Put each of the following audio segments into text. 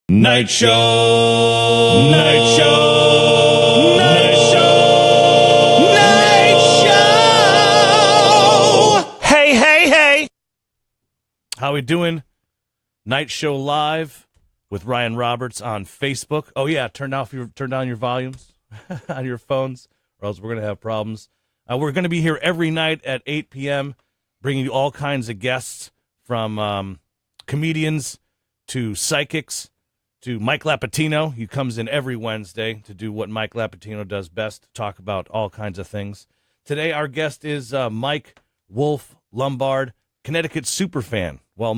Night Show. Night Show. Night Show. Night Show. Hey, hey, hey. How we doing? Night Show Live with Ryan Roberts on Facebook. Oh, yeah, turn down your volumes on your phones, or else we're going to have problems. We're going to be here every night at 8 p.m., bringing you all kinds of guests from comedians to psychics to Mike Lapatino. He comes in every Wednesday to do what Mike Lapatino does best, talk about all kinds of things. Today, our guest is Mike Wolf Lombard, Connecticut superfan. Well,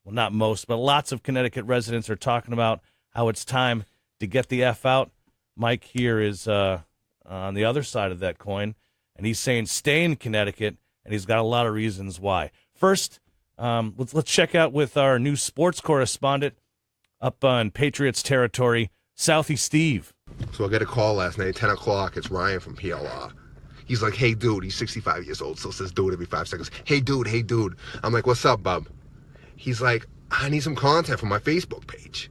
not most, but lots of Connecticut residents are talking about how it's time to get the F out. Mike here is on the other side of that coin, and he's saying stay in Connecticut, and he's got a lot of reasons why. First, let's check out with our new sports correspondent up on Patriots territory, Southie Steve. So I got a call last night, 10 o'clock. It's Ryan from PLR. He's like, hey, dude. He's 65 years old, still says dude every 5 seconds. Hey, dude. I'm like, what's up, bub? He's like, I need some content for my Facebook page.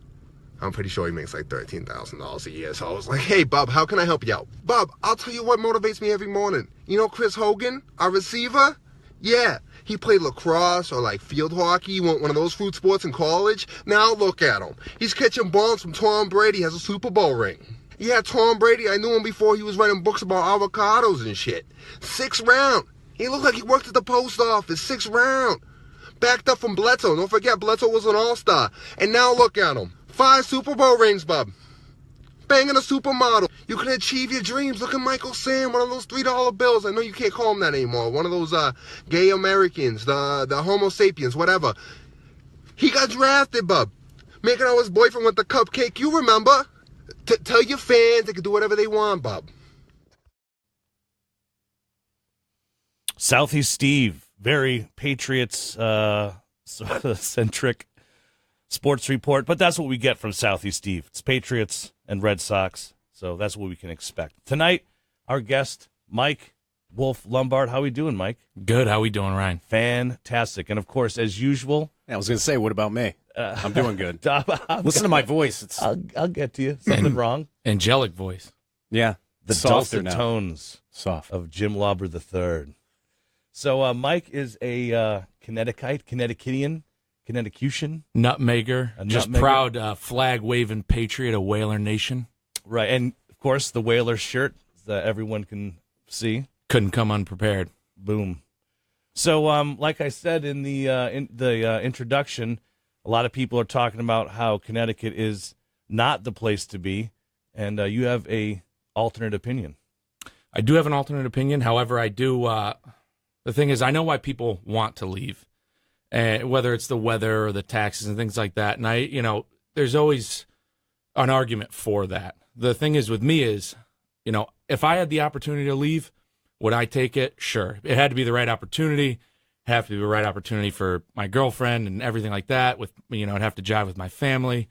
I'm pretty sure he makes like $13,000 a year. So I was like, hey, bub, how can I help you out? Bub, I'll tell you what motivates me every morning. You know Chris Hogan, our receiver? Yeah, he played lacrosse or like field hockey, one of those fruit sports in college. Now look at him. He's catching bombs from Tom Brady, has a Super Bowl ring. Yeah, Tom Brady, I knew him before he was writing books about avocados and shit. 6th round. He looked like he worked at the post office, 6th round. Backed up from Bledsoe. Don't forget, Bledsoe was an all-star. And now look at him. 5 Super Bowl rings, bub. Banging a supermodel. You can achieve your dreams. Look at Michael Sam, one of those $3 bills. I know you can't call him that anymore. One of those gay Americans, the Homo sapiens, whatever. He got drafted, bub. Making out his boyfriend with the cupcake. You remember? Tell your fans they can do whatever they want, bub. Southie Steve, very Patriots centric sports report, but that's what we get from Southie Steve. It's Patriots and Red Sox, so that's what we can expect. Tonight, our guest, Mike Wolf Lombard. How we doing, Mike? Good. How we doing, Ryan? Fantastic. And, of course, as usual... Yeah, I was going to say, what about me? I'm doing good. Listen to my voice. I'll get to you. Something wrong? Angelic voice. Yeah. The dulcet tones of Jim Lombard III. So Mike is a Connecticutian, Nutmegger, proud flag-waving patriot of Whaler Nation. Right, and, of course, the Whaler shirt that everyone can see. Couldn't come unprepared. Boom. So, like I said in the introduction, a lot of people are talking about how Connecticut is not the place to be, and you have a alternate opinion. I do have an alternate opinion. However, I do... the thing is, I know why people want to leave, whether it's the weather or the taxes and things like that. And there's always an argument for that. The thing is with me is, if I had the opportunity to leave, would I take it? Sure. It had to be the right opportunity. Have to be the right opportunity for my girlfriend and everything like that. I'd have to jive with my family.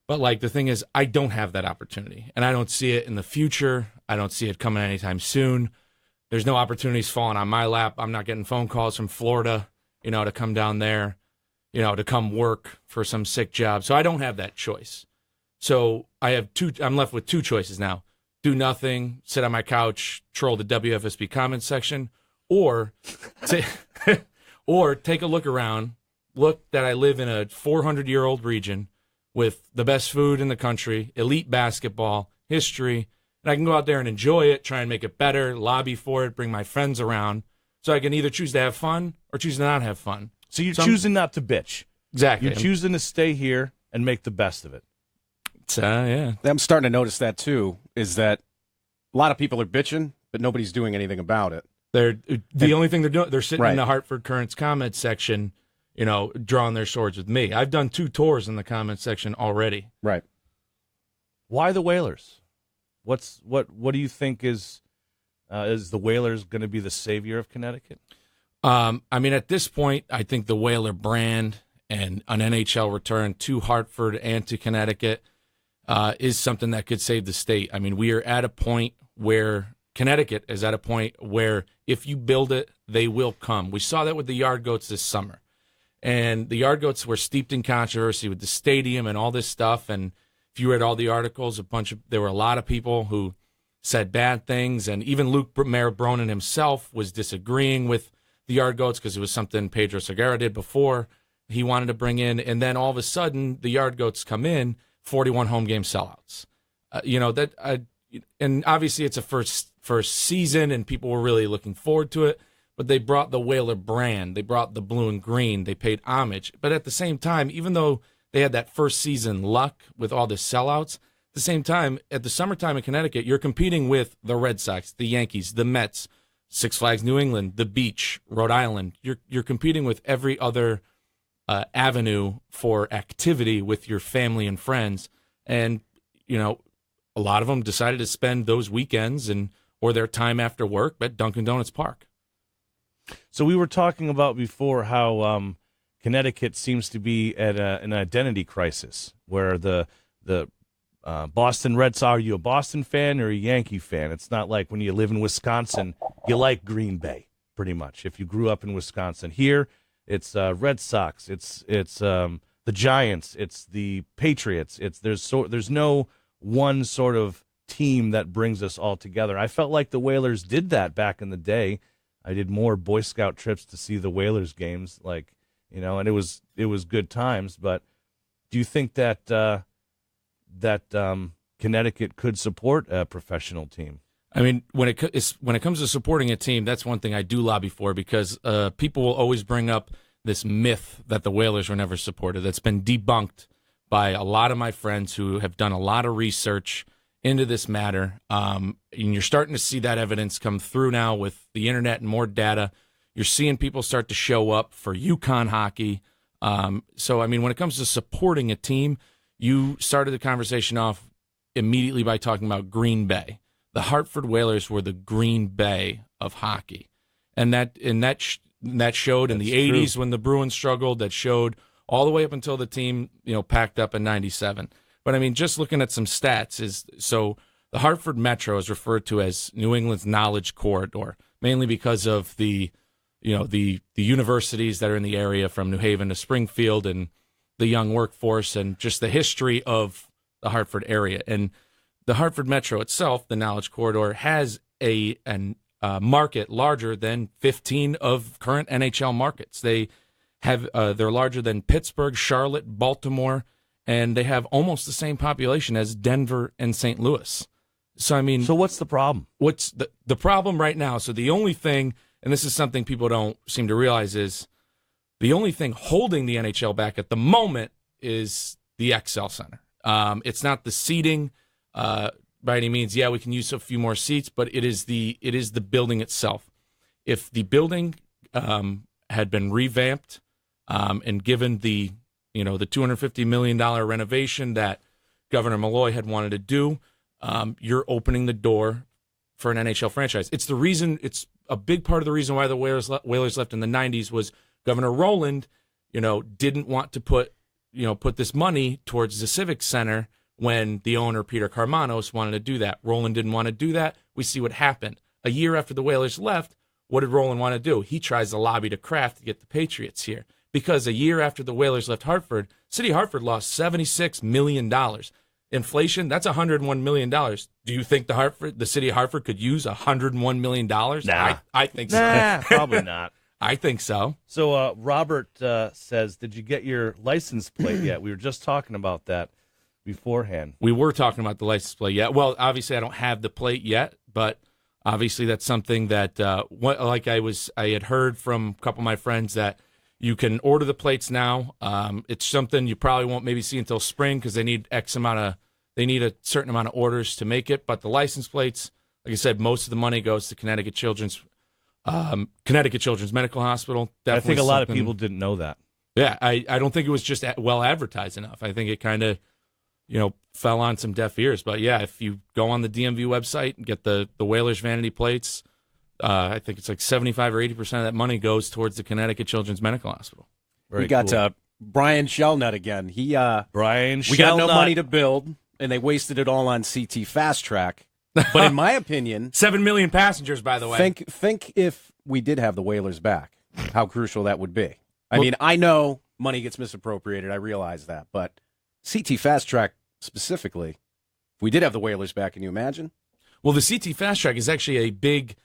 But the thing is, I don't have that opportunity, and I don't see it in the future. I don't see it coming anytime soon. There's no opportunities falling on my lap. I'm not getting phone calls from Florida, to come down there, to come work for some sick job. So I don't have that choice. So I'm left with 2 choices now. Do nothing, sit on my couch, troll the WFSB comments section, or take a look around, look that I live in a 400-year-old region with the best food in the country, elite basketball, history, and I can go out there and enjoy it, try and make it better, lobby for it, bring my friends around. So I can either choose to have fun or choose to not have fun. So you're choosing not to bitch. Exactly. You're choosing to stay here and make the best of it. Yeah. I'm starting to notice that, too, is that a lot of people are bitching, but nobody's doing anything about it. Only thing they're doing, they're sitting in the Hartford Courant's comments section, drawing their swords with me. I've done 2 tours in the comments section already. Right. Why the Whalers? What do you think is the Whalers going to be the savior of Connecticut? At this point, I think the Whaler brand and an NHL return to Hartford and to Connecticut is something that could save the state. We are at a point where Connecticut is at a point where if you build it, they will come. We saw that with the Yard Goats this summer. And the Yard Goats were steeped in controversy with the stadium and all this stuff. And if you read all the articles, there were a lot of people who said bad things. And even Luke Mayor Bronin himself was disagreeing with the Yard Goats because it was something Pedro Segura did before he wanted to bring in. And then all of a sudden, the Yard Goats come in, 41 home game sellouts. And obviously it's a first season, and people were really looking forward to it. But they brought the Whaler brand. They brought the blue and green. They paid homage. But at the same time, even though they had that first season luck with all the sellouts, at the same time, at the summertime in Connecticut, you're competing with the Red Sox, the Yankees, the Mets, Six Flags New England, the Beach, Rhode Island. You're competing with every other avenue for activity with your family and friends. And, a lot of them decided to spend those weekends or their time after work at Dunkin' Donuts Park. So we were talking about before how Connecticut seems to be at an identity crisis, where the Boston Red Sox, are you a Boston fan or a Yankee fan? It's not like when you live in Wisconsin, you like Green Bay, pretty much, if you grew up in Wisconsin. Here, it's Red Sox, it's the Giants, it's the Patriots. There's no one sort of team that brings us all together. I felt like the Whalers did that back in the day. I did more Boy Scout trips to see the Whalers games, and it was good times. But do you think that Connecticut could support a professional team? I mean, when it comes to supporting a team, that's one thing I do lobby for, because people will always bring up this myth that the Whalers were never supported. That's been debunked by a lot of my friends who have done a lot of research into this matter. And you're starting to see that evidence come through now with the internet and more data. You're seeing people start to show up for UConn hockey. So, I mean, when it comes to supporting a team, you started the conversation off immediately by talking about Green Bay. The Hartford Whalers were the Green Bay of hockey. And that showed in the 80s when the Bruins struggled. That showed all the way up until the team, packed up in 97. But I mean, just looking at some stats so the Hartford Metro is referred to as New England's knowledge corridor, mainly because of the universities that are in the area, from New Haven to Springfield, and the young workforce, and just the history of the Hartford area. And the Hartford Metro itself, the knowledge corridor, has a market larger than 15 of current NHL markets. They're larger than Pittsburgh, Charlotte, Baltimore, and they have almost the same population as Denver and St. Louis. So, I mean... So what's the problem? What's the problem right now? So the only thing, and this is something people don't seem to realize, is the only thing holding the NHL back at the moment is the XL Center. It's not the seating by any means. Yeah, we can use a few more seats, but it is the building itself. If the building had been revamped and given the $250 million renovation that Governor Malloy had wanted to do, you're opening the door for an NHL franchise. It's a big part of the reason why the Whalers left in the 90s was Governor Rowland, didn't want to put this money towards the Civic Center when the owner, Peter Karmanos, wanted to do that. Rowland didn't want to do that. We see what happened. A year after the Whalers left, what did Rowland want to do? He tries to lobby to Kraft to get the Patriots here. Because a year after the Whalers left Hartford, City of Hartford lost $76 million. Inflation, that's $101 million. Do you think the City of Hartford could use $101 million? Nah. I think so. Nah, probably not. I think so. So Robert says, did you get your license plate yet? We were just talking about that beforehand. We were talking about the license plate yet. Well, obviously I don't have the plate yet, but obviously that's something that, I had heard from a couple of my friends that you can order the plates now. It's something you probably won't maybe see until spring because they need a certain amount of orders to make it. But the license plates, like I said, most of the money goes to Connecticut Children's Medical Hospital. Definitely I think a lot of people didn't know that. Yeah, I don't think it was just well advertised enough. I think it kind of, fell on some deaf ears. But yeah, if you go on the DMV website and get the Whalers vanity plates, I think it's like 75 or 80% of that money goes towards the Connecticut Children's Medical Hospital. We got Brian Shellnut again. We got no money to build, and they wasted it all on CT Fast Track. But in my opinion, 7 million passengers, by the way. Think if we did have the Whalers back, how crucial that would be. I mean, I know money gets misappropriated. I realize that. But CT Fast Track specifically, if we did have the Whalers back, can you imagine? Well, the CT Fast Track is actually a big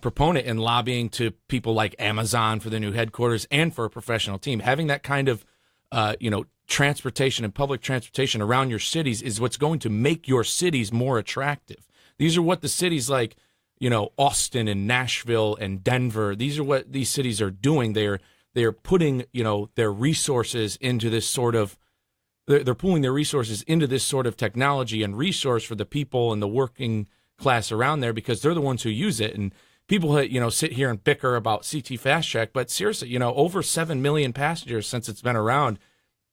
proponent in lobbying to people like Amazon for their new headquarters and for a professional team. Having that kind of, transportation and public transportation around your cities is what's going to make your cities more attractive. These are what the cities like, Austin and Nashville and Denver, these are what these cities are doing. They're putting, their resources into this sort of, they're pulling their resources into this sort of technology and resource for the people and the working class around there because they're the ones who use it. And people, sit here and bicker about CT Fast Track, but seriously, over 7 million passengers since it's been around,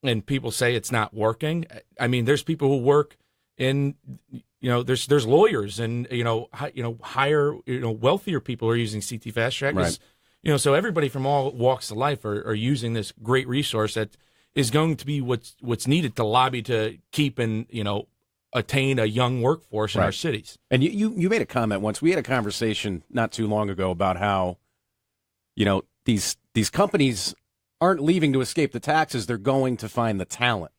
and people say it's not working. I mean, there's people who work in, there's lawyers and, higher, wealthier people are using CT Fast Track. Right. So everybody from all walks of life are using this great resource that is going to be what's needed to lobby to keep and, attain a young workforce in our cities. And you made a comment once. We had a conversation not too long ago about how, these companies aren't leaving to escape the taxes. They're going to find the talent.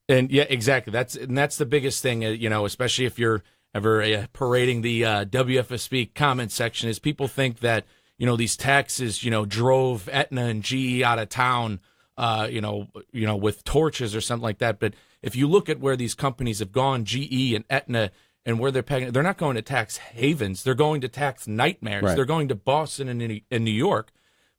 And yeah, exactly. That's the biggest thing, especially if you're ever parading the WFSB comment section, is people think that, these taxes, drove Aetna and GE out of town, with torches or something like that. But if you look at where these companies have gone, GE and Aetna, and where they're paying, they're not going to tax havens. They're going to tax nightmares. Right. They're going to Boston and New York.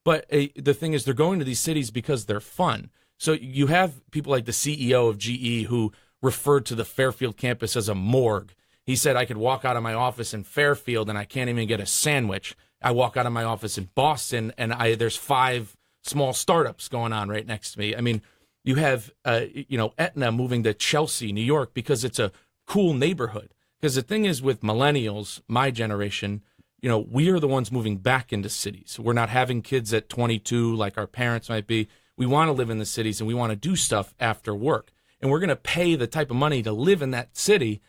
But the thing is, they're going to these cities because they're fun. So you have people like the CEO of GE who referred to the Fairfield campus as a morgue. He said, I could walk out of my office in Fairfield and I can't even get a sandwich. I walk out of my office in Boston and there's 5 small startups going on right next to me. I mean, you have, Aetna moving to Chelsea, New York, because it's a cool neighborhood. Because the thing is with millennials, my generation, we are the ones moving back into cities. We're not having kids at 22 like our parents might be. We want to live in the cities and we want to do stuff after work. And we're going to pay the type of money to live in that city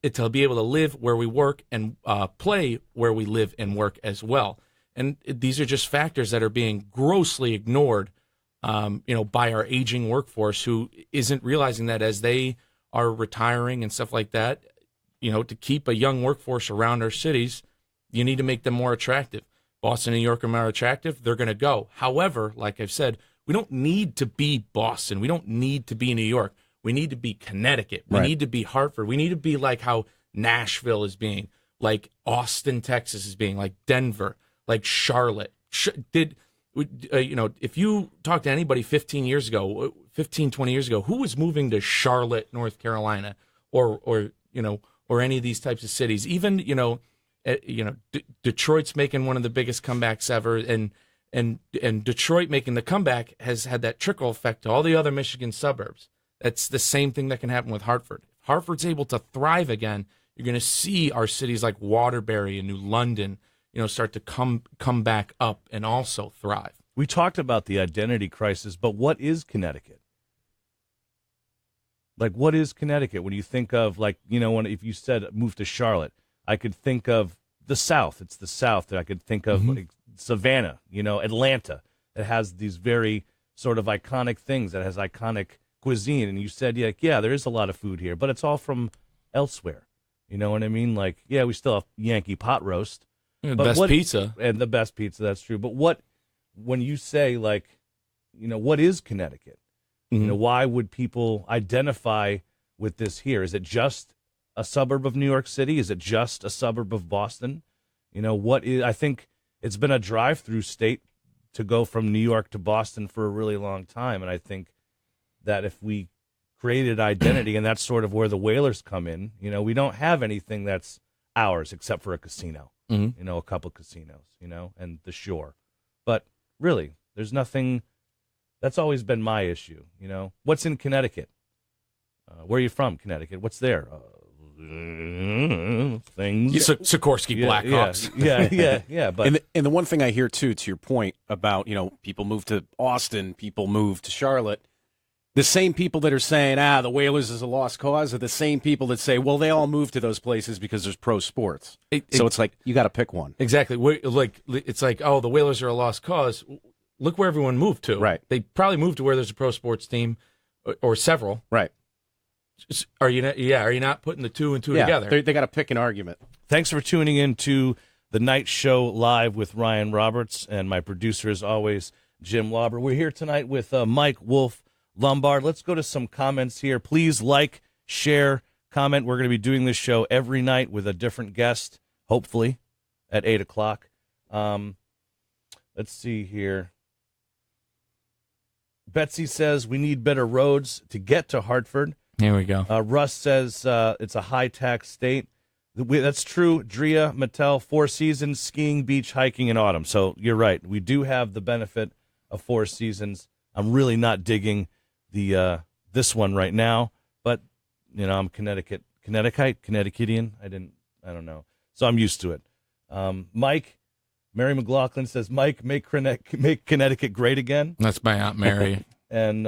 to be able to live where we work and play where we live and work as well. And these are just factors that are being grossly ignored, by our aging workforce who isn't realizing that as they are retiring and stuff like that, to keep a young workforce around our cities, you need to make them more attractive. Boston and New York are more attractive. They're going to go. However, like I've said, we don't need to be Boston. We don't need to be New York. We need to be Connecticut. We need to be Hartford. We need to be like how Nashville is being, like Austin, Texas is being, like Denver, like Charlotte. If you talk to anybody 20 years ago, who was moving to Charlotte, North Carolina, or any of these types of cities? Even, Detroit's making one of the biggest comebacks ever, and Detroit making the comeback has had that trickle effect to all the other Michigan suburbs. That's the same thing that can happen with Hartford. If Hartford's able to thrive again, you're going to see our cities like Waterbury and New London, start to come back up and also thrive. We talked about the identity crisis, but what is Connecticut? Like, what is Connecticut? When you think of, if you said move to Charlotte, I could think of the South. It's the South. I could think of Savannah, Atlanta. It has these very sort of iconic things. That has iconic cuisine. And you said, there is a lot of food here, but it's all from elsewhere. You know what I mean? Like, we still have Yankee pot roast. The best pizza. And the best pizza, that's true. But when you say, what is Connecticut? Mm-hmm. Why would people identify with this here? Is it just a suburb of New York City? Is it just a suburb of Boston? I think it's been a drive-through state to go from New York to Boston for a really long time. And I think that if we created identity, and that's sort of where the Whalers come in, we don't have anything that's ours except for a casino, a couple casinos, and the shore. But really, there's nothing. That's always been my issue, What's in Connecticut? Where are you from, Connecticut? What's there? Things. Sikorsky Blackhawks. Yeah. But and the one thing I hear, too, to your point about, people move to Austin, people move to Charlotte, the same people that are saying, the Whalers is a lost cause are the same people that say, well, they all moved to those places because there's pro sports. So it's like, you got to pick one. Exactly. It's like, the Whalers are a lost cause. look where everyone moved to. Right. They probably moved to where there's a pro sports team or several. Right. Are you not putting the two and two together? They got to pick an argument. Thanks for tuning in to the Night Show Live with Ryan Roberts, and my producer, as always, Jim Lauber. We're here tonight with Mike Wolf Lombard. Let's go to some comments here. Please like, share, comment. We're going to be doing this show every night with a different guest, hopefully, at 8 o'clock. Let's see here. Betsy says we need better roads to get to Hartford. Here we go. Russ says it's a high-tax state. That's true. Drea, Mattel, 4 seasons, skiing, beach, hiking, and autumn. So you're right. We do have the benefit of 4 seasons. I'm really not digging the this one right now, but I'm Connecticut, Connecticutian. I don't know. So I'm used to it. Mike, Mary McLaughlin says, Mike, make Connecticut great again. That's my Aunt Mary. And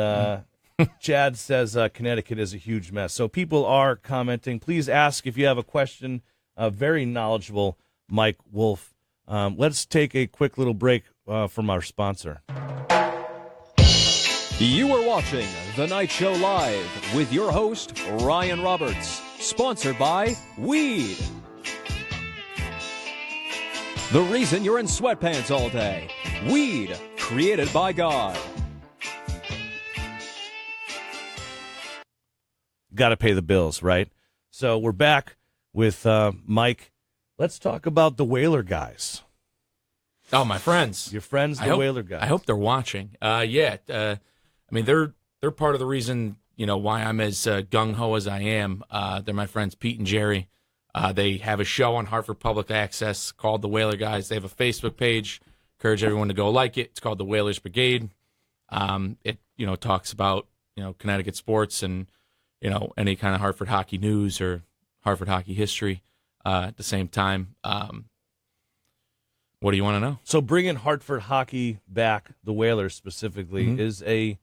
Chad says Connecticut is a huge mess. So people are commenting. Please ask if you have a question. Very knowledgeable Mike Wolf. Let's take a quick little break from our sponsor. You are watching The Night Show Live with your host, Ryan Roberts. Sponsored by Weed. The reason you're in sweatpants all day. Weed, created by God. Got to pay the bills, right? So we're back with Mike. Let's talk about the Whaler guys. Oh, my friends. Your friends, the Whaler guys. I hope they're watching. They're part of the reason, why I'm as gung-ho as I am. They're my friends Pete and Jerry. They have a show on Hartford Public Access called The Whaler Guys. They have a Facebook page. Encourage everyone to go like it. It's called The Whalers Brigade. It talks about Connecticut sports and any kind of Hartford hockey news or Hartford hockey history. At the same time, what do you want to know? So bringing Hartford hockey back, the Whalers specifically, is a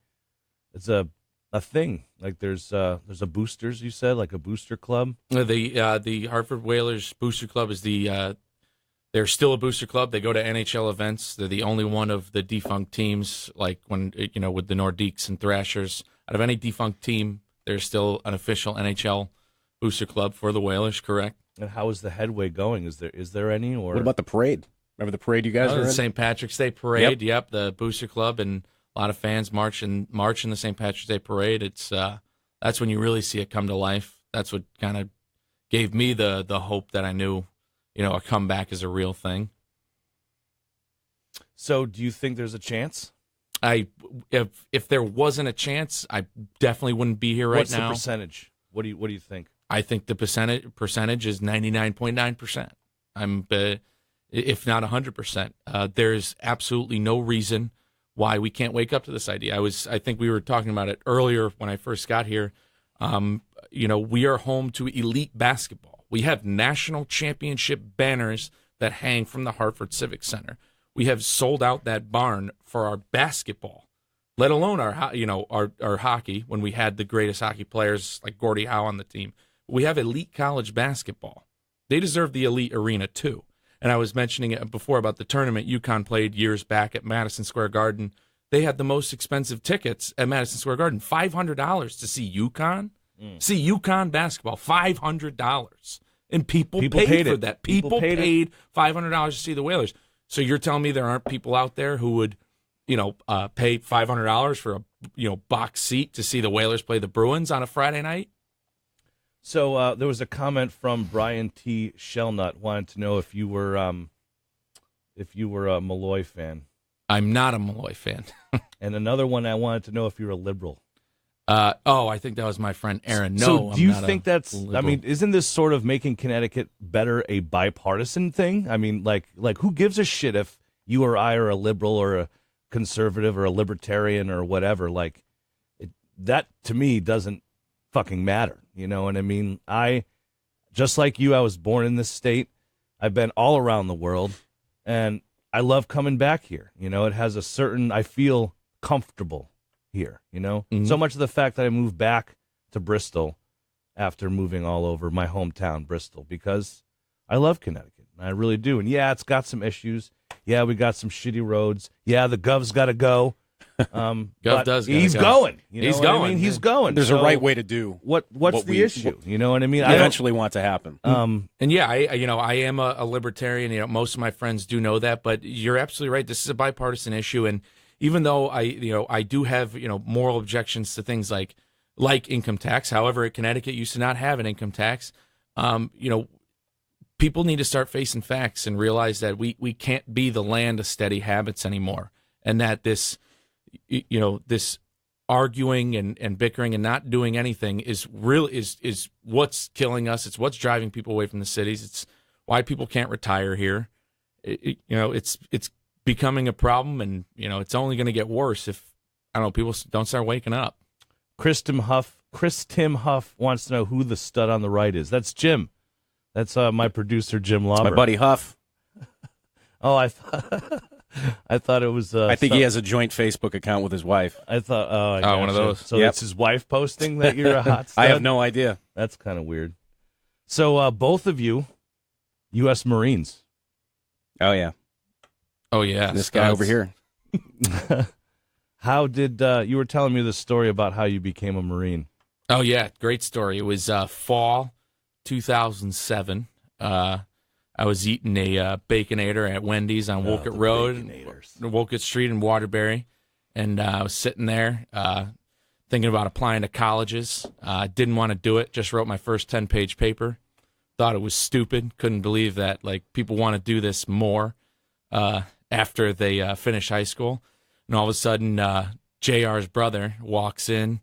thing. Like there's a boosters, you said, like a booster club. The Hartford Whalers Booster Club is they're still a booster club. They go to NHL events. They're the only one of the defunct teams, like when with the Nordiques and Thrashers. Out of any defunct team, there's still an official NHL booster club for the Whalers. Correct. And how is the headway going? Is there any? Or What about the parade? Remember the parade you guys were in? The St. Patrick's Day parade. Yep, the booster club and a lot of fans march in the St. Patrick's Day parade. It's that's when you really see it come to life. That's what kind of gave me the hope that I knew, a comeback is a real thing. So, do you think there's a chance? If there wasn't a chance, I definitely wouldn't be here right What's now. What's the percentage? What do you think? I think the percentage is 99.9%. I'm if not 100%. There's absolutely no reason why we can't wake up to this idea. I think we were talking about it earlier when I first got here. We are home to elite basketball. We have national championship banners that hang from the Hartford Civic Center. We have sold out that barn for our basketball, let alone our hockey, when we had the greatest hockey players like Gordie Howe on the team. We have elite college basketball. They deserve the elite arena too. And I was mentioning it before about the tournament UConn played years back at Madison Square Garden. They had the most expensive tickets at Madison Square Garden, $500 to see UConn. See UConn basketball, $500. And people paid for that. People paid $500 to see the Whalers. So you're telling me there aren't people out there who would, pay $500 for a, box seat to see the Whalers play the Bruins on a Friday night? So there was a comment from Brian T. Shellnut wanted to know if you were a Malloy fan. I'm not a Malloy fan. And another one, I wanted to know if you're a liberal. I think that was my friend Aaron. No, so do you I'm not think that's? liberal. I mean, isn't this sort of making Connecticut better a bipartisan thing? I mean, like who gives a shit if you or I are a liberal or a conservative or a libertarian or whatever? Like that to me doesn't fucking matter. You know what I mean? Just like you, I was born in this state. I've been all around the world, and I love coming back here. It has a certain, I feel comfortable here, So much of the fact that I moved back to Bristol after moving all over my hometown, Bristol, because I love Connecticut. I really do. And yeah, it's got some issues. Yeah, we got some shitty roads. Yeah, the gov's got to go. Gov does. He's go. going. You know He's what I going. mean? He's going. There's So a right way to do what's what the we- issue? You know what I mean? I eventually want to happen. And yeah, I am a libertarian. You know, most of my friends do know that, but you're absolutely right. This is a bipartisan issue, and even though I do have moral objections to things like income tax. However, Connecticut used to not have an income tax. People need to start facing facts and realize that we can't be the land of steady habits anymore, and that this arguing and bickering and not doing anything is what's killing us. It's what's driving people away from the cities. It's why people can't retire here. It's becoming a problem, and it's only going to get worse if people don't start waking up. Chris Tim Huff wants to know who the stud on the right is. That's Jim. That's my producer, Jim Lombard. My buddy Huff. Oh, I thought it was. I think he has a joint Facebook account with his wife. I thought. Oh, I one of gotcha. those. So Yep. that's his wife posting that you're a hot stud? I have no idea. That's kind of weird. So both of you, U.S. Marines. Oh, yeah. Oh yeah, This guy over here. How did you were telling me the story about how you became a Marine? Oh yeah, great story. It was fall 2007. I was eating a Baconator at Wendy's on Wolcott Road, Wolcott Street in Waterbury, and I was sitting there thinking about applying to colleges. Didn't want to do it. Just wrote my first 10-page paper. Thought it was stupid. Couldn't believe that people want to do this more after they finish high school. And all of a sudden, JR's brother walks in,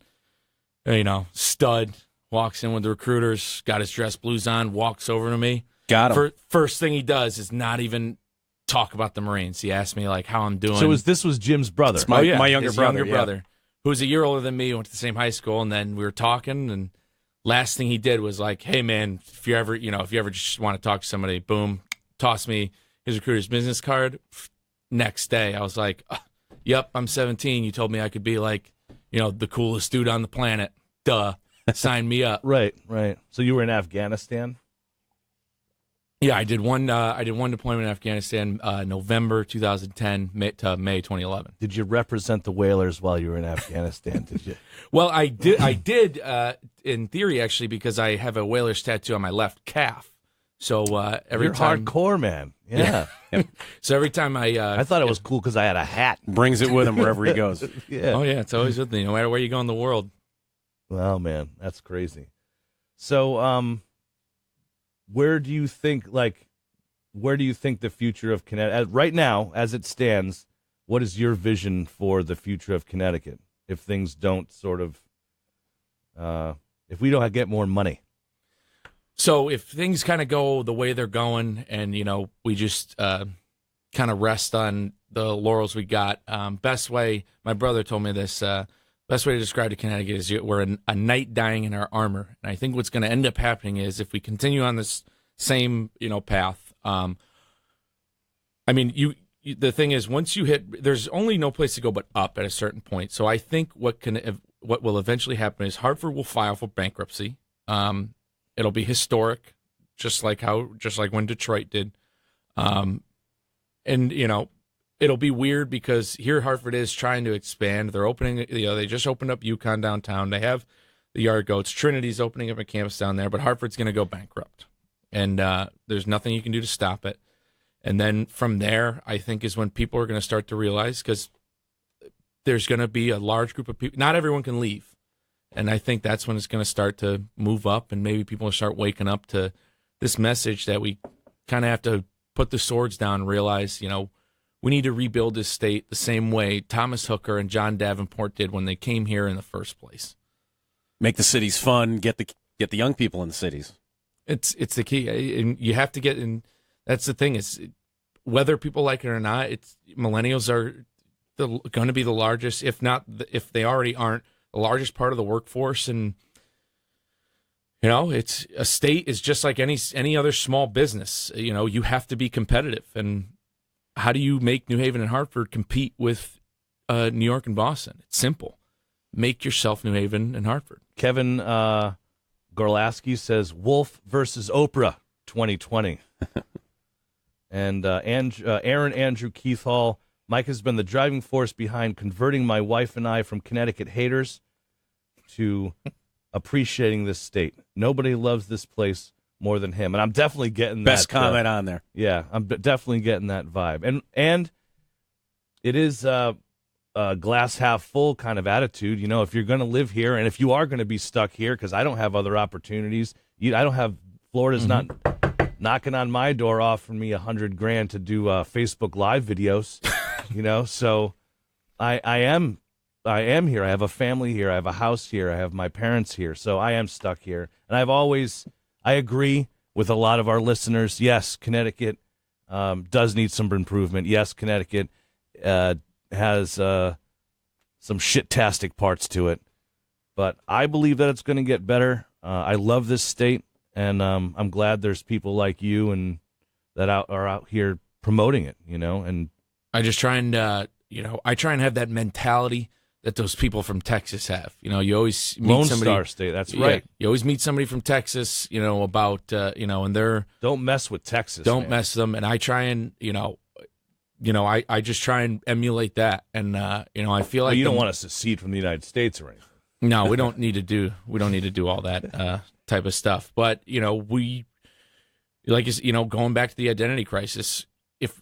stud, walks in with the recruiters, got his dress blues on, walks over to me. Got him. First thing he does is not even talk about the Marines. He asked me how I'm doing. So this was Jim's brother. It's my younger his brother. Younger brother, who was a year older than me, went to the same high school, and then we were talking. And last thing he did was "Hey man, if you ever just want to talk to somebody, boom, toss me his recruiter's business card." Next day, I was like, "Yep, I'm 17. You told me I could be the coolest dude on the planet. Duh, sign me up." Right. So you were in Afghanistan? Yeah, I did one deployment in Afghanistan, November 2010 to May 2011. Did you represent the whalers while you were in Afghanistan? Did you? Well, I did in theory actually, because I have a whaler's tattoo on my left calf. So every You're time hardcore, man. Yeah. So every time I thought it was cool because I had a hat. Brings it with him wherever he goes. Yeah. Oh yeah, it's always with me, no matter where you go in the world. Well, man, that's crazy. So, where do you think the future of Connecticut right now, as it stands? What is your vision for the future of Connecticut if things don't if we don't get more money? So if things kind of go the way they're going, and we just kind of rest on the laurels we got, best way, my brother told me this. Best way to describe to Connecticut is we're a knight dying in our armor. And I think what's going to end up happening is if we continue on this same, path, the thing is once you hit, there's only no place to go but up at a certain point. So I think what will eventually happen is Hartford will file for bankruptcy. It'll be historic, just like when Detroit did. It'll be weird because here Hartford is trying to expand. They're opening, they just opened up UConn downtown. They have the Yard Goats. Trinity's opening up a campus down there, but Hartford's going to go bankrupt. And there's nothing you can do to stop it. And then from there, I think is when people are going to start to realize, because there's going to be a large group of people. Not everyone can leave. And I think that's when it's going to start to move up, and maybe people will start waking up to this message that we kind of have to put the swords down and realize, we need to rebuild this state the same way Thomas Hooker and John Davenport did when they came here in the first place. Make the cities fun. Get the young people in the cities. It's the key, and you have to get in. That's the thing, is whether people like it or not. Millennials are going to be the largest, if they already aren't, the largest part of the workforce. And it's a state is just like any other small business. You have to be competitive. And how do you make New Haven and Hartford compete with New York and Boston? It's simple. Make yourself New Haven and Hartford. Kevin Gorlaski says Wolf versus Oprah 2020. And Aaron Andrew Keith Hall, Mike has been the driving force behind converting my wife and I from Connecticut haters to appreciating this state. Nobody loves this place more than him. And I'm definitely getting Best that. comment on there. Yeah, I'm definitely getting that vibe. And it is a glass half full kind of attitude. You know, if you're going to live here and if you are going to be stuck here, because I don't have other opportunities, I don't have, Florida's not knocking on my door offering me $100,000 to do Facebook Live videos, you know. So I am here. I have a family here. I have a house here. I have my parents here. So I am stuck here. And I agree with a lot of our listeners. Yes, Connecticut does need some improvement. Yes, Connecticut has some shit-tastic parts to it. But I believe that it's going to get better. I love this state. And I'm glad there's people like you and that are out here promoting it, you know. And I just try and I try and have that mentality that those people from Texas have. You know, you always meet Lone somebody. Star State, that's right. You always meet somebody from Texas, you know, about and they're don't mess with Texas. Don't man. mess them. And I try and I just try and emulate that. And I feel like you don't want to secede from the United States or anything. No, we don't need to do all that type of stuff. But we going back to the identity crisis. If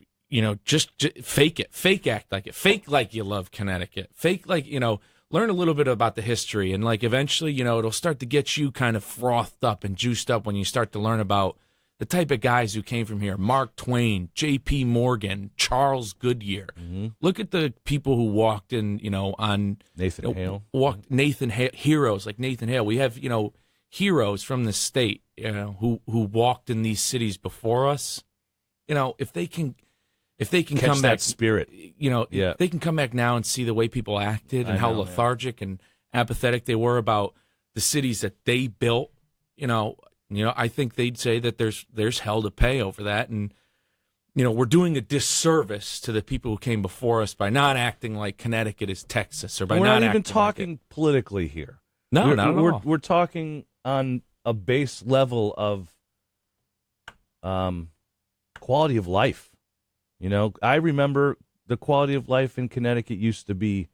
just fake it, fake act like it, fake like you love Connecticut, fake like learn a little bit about the history, and like eventually it'll start to get you kind of frothed up and juiced up when you start to learn about the type of guys who came from here: Mark Twain, J.P. Morgan, Charles Goodyear. Mm-hmm. Look at the people who walked in, on Nathan Hale. Nathan Hale, heroes like Nathan Hale. We have, heroes from the state, who walked in these cities before us. If they can Catch come that back, spirit. If they can come back now and see the way people acted and how lethargic and apathetic they were about the cities that they built, I think they'd say that there's hell to pay over that. And, we're doing a disservice to the people who came before us by not acting like Connecticut is Texas, or by we're not even acting talking like politically here. No, not at all. We're talking on a base level of quality of life. I remember the quality of life in Connecticut used to be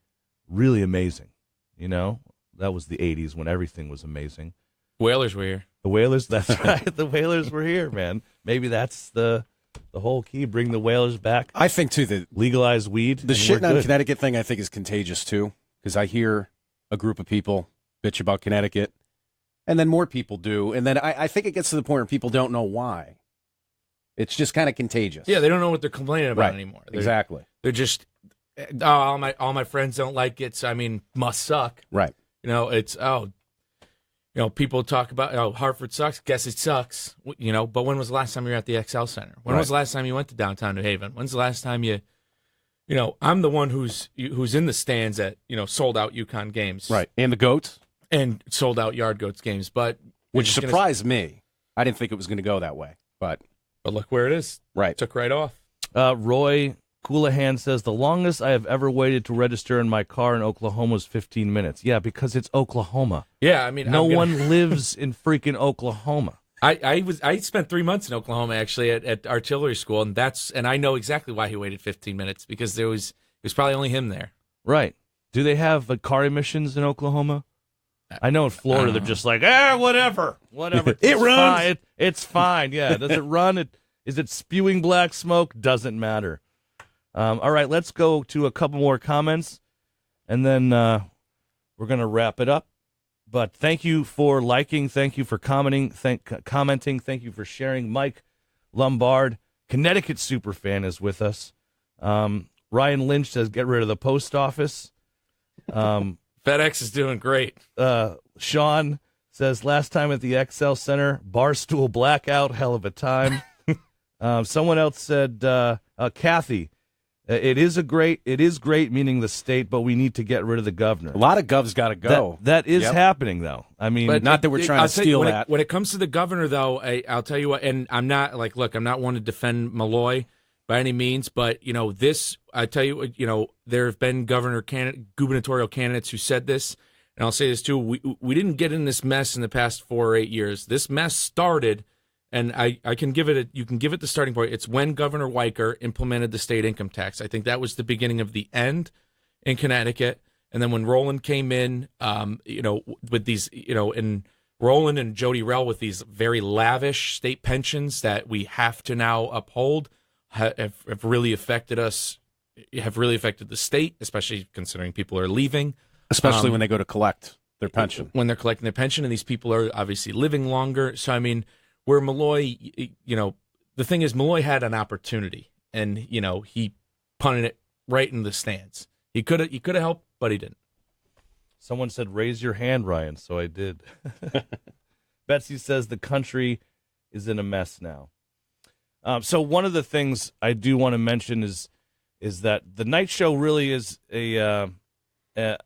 really amazing. That was the 80s when everything was amazing. Whalers were here. The Whalers, that's right. The Whalers were here, man. Maybe that's the whole key. Bring the Whalers back. I think, too, that legalize weed. The shitting on Connecticut thing, I think, is contagious, too, because I hear a group of people bitch about Connecticut, and then more people do, and then I think it gets to the point where people don't know why. It's just kind of contagious. Yeah, they don't know what they're complaining about anymore. Exactly. They're just, all my friends don't like it, so, must suck. Right. It's, people talk about, Hartford sucks, guess it sucks, but when was the last time you were at the XL Center? When was the last time you went to downtown New Haven? When's the last time I'm the one who's in the stands at, sold out UConn games. Right. And the Goats. And sold out Yard Goats games, but. Which surprised me. I didn't think it was going to go that way, but look where it is. Right. Took right off. Roy Coolahan says, the longest I have ever waited to register in my car in Oklahoma was 15 minutes. Yeah, because it's Oklahoma. Yeah, no one lives in freaking Oklahoma. I spent 3 months in Oklahoma actually at artillery school, and I know exactly why he waited 15 minutes, because it was probably only him there. Right. Do they have car emissions in Oklahoma? I know in Florida they're just like, whatever. It runs. Fine. It's fine. Yeah. Does it run? Is it spewing black smoke? Doesn't matter. All right, let's go to a couple more comments, and then we're going to wrap it up. But thank you for liking. Thank you for commenting. Thank you for sharing. Mike Lombard, Connecticut superfan, is with us. Ryan Lynch says, get rid of the post office. FedEx is doing great. Sean says, last time at the XL Center, barstool blackout, hell of a time. Someone else said, Kathy, it is great, meaning the state, but we need to get rid of the governor. A lot of govs got to go. That is happening, though. But not that we're trying to steal that. When it comes to the governor, though, I'll tell you what, and I'm not I'm not one to defend Malloy by any means, but I tell you, there have been gubernatorial candidates who said this, and I'll say this too: we didn't get in this mess in the past 4 or 8 years. This mess started And I can give it you can give it the starting point. It's when Governor Weicker implemented the state income tax. I think that was the beginning of the end in Connecticut. And then when Roland came in, with these, and Roland and Jody Rell with these very lavish state pensions that we have to now uphold have really affected us, have really affected the state, especially considering people are leaving. Especially when they go to collect their pension. When they're collecting their pension, and these people are obviously living longer. So, I mean, where Malloy, the thing is, Malloy had an opportunity, and, he punted it right in the stands. He could have helped, but he didn't. Someone said, raise your hand, Ryan, so I did. Betsy says the country is in a mess now. So one of the things I do want to mention is that the night show really is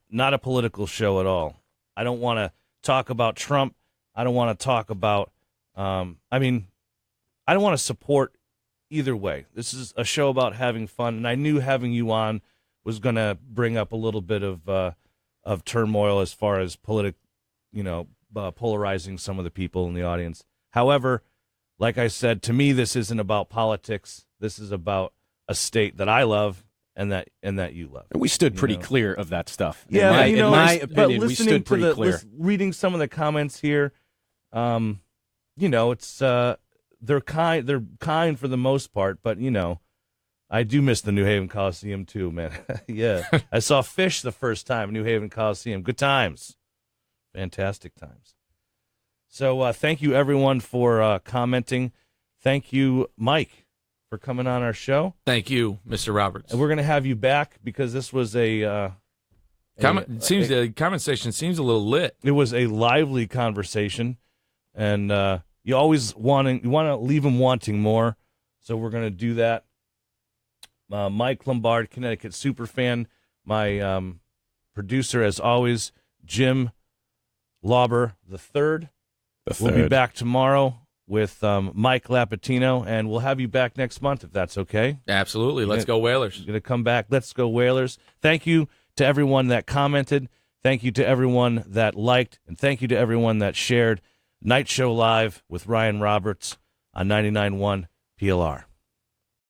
not a political show at all. I don't want to talk about Trump. I don't want to talk about, I don't want to support either way. This is a show about having fun, and I knew having you on was going to bring up a little bit of turmoil as far as polarizing some of the people in the audience. However, like I said, to me, this isn't about politics. This is about a state that I love and that you love. We stood pretty clear of that stuff. Yeah, in my opinion, we stood pretty clear. Reading some of the comments here, it's they're kind for the most part, but I do miss the New Haven Coliseum too, man. Yeah, I saw Fish the first time, New Haven Coliseum. Good times, fantastic times. So thank you everyone for commenting. Thank you, Mike, for coming on our show. Thank you, Mr. Roberts. And we're going to have you back because this was the comment section seems a little lit. It was a lively conversation, and you want to leave them wanting more. So we're going to do that. Mike Lombard, Connecticut superfan, my producer as always, Jim Lauber the third. We'll be back tomorrow with Mike Lapatino, and we'll have you back next month if that's okay. Absolutely. Let's go Whalers. You're going to come back. Let's go Whalers. Thank you to everyone that commented. Thank you to everyone that liked, and thank you to everyone that shared. Night Show Live with Ryan Roberts on 99.1 PLR.